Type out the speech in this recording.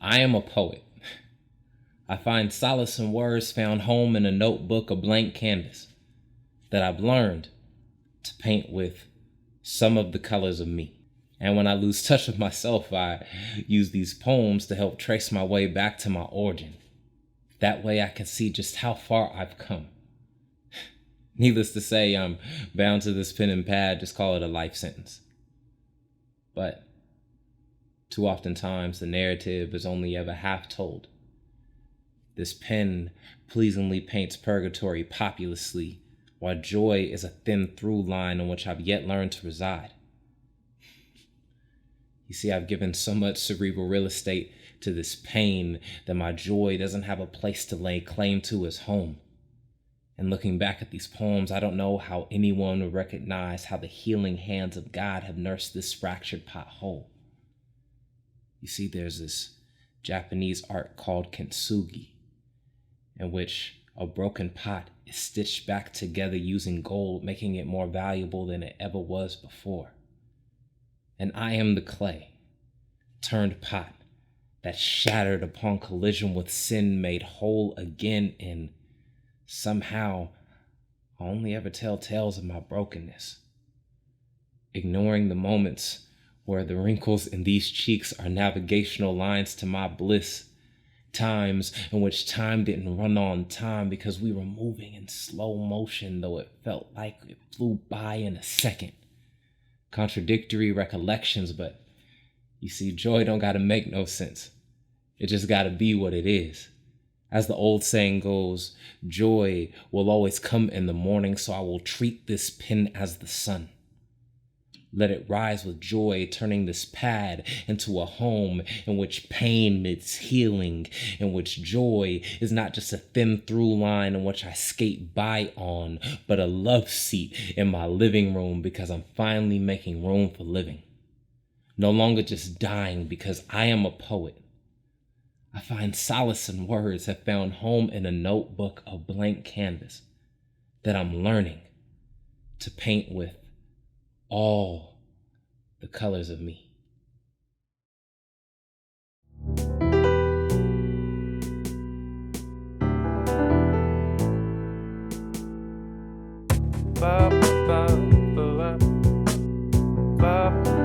I am a poet. I find solace in words found home in a notebook, a blank canvas that I've learned to paint with some of the colors of me. And when I lose touch with myself, I use these poems to help trace my way back to my origin. That way I can see just how far I've come. Needless to say, I'm bound to this pen and pad, just call it a life sentence. But too often times the narrative is only ever half told. This pen pleasingly paints purgatory populously, while joy is a thin through line on which I've yet learned to reside. You see, I've given so much cerebral real estate to this pain that my joy doesn't have a place to lay claim to as home. And looking back at these poems, I don't know how anyone would recognize how the healing hands of God have nursed this fractured pot whole. You see, there's this Japanese art called kintsugi, in which a broken pot is stitched back together using gold, making it more valuable than it ever was before. And I am the clay, turned pot, that shattered upon collision with sin, made whole again, and somehow I only ever tell tales of my brokenness, ignoring the moments where the wrinkles in these cheeks are navigational lines to my bliss, times in which time didn't run on time because we were moving in slow motion, though it felt like it flew by in a second. Contradictory recollections, but you see, joy don't gotta make no sense. It just gotta be what it is. As the old saying goes, joy will always come in the morning, so I will treat this pen as the sun. Let it rise with joy, turning this pad into a home in which pain meets healing, in which joy is not just a thin through line in which I skate by on, but a love seat in my living room because I'm finally making room for living. No longer just dying because I am a poet. I find solace in words, have found home in a notebook, a blank canvas that I'm learning to paint with all the colors of me. Ba ba ba ba ba ba.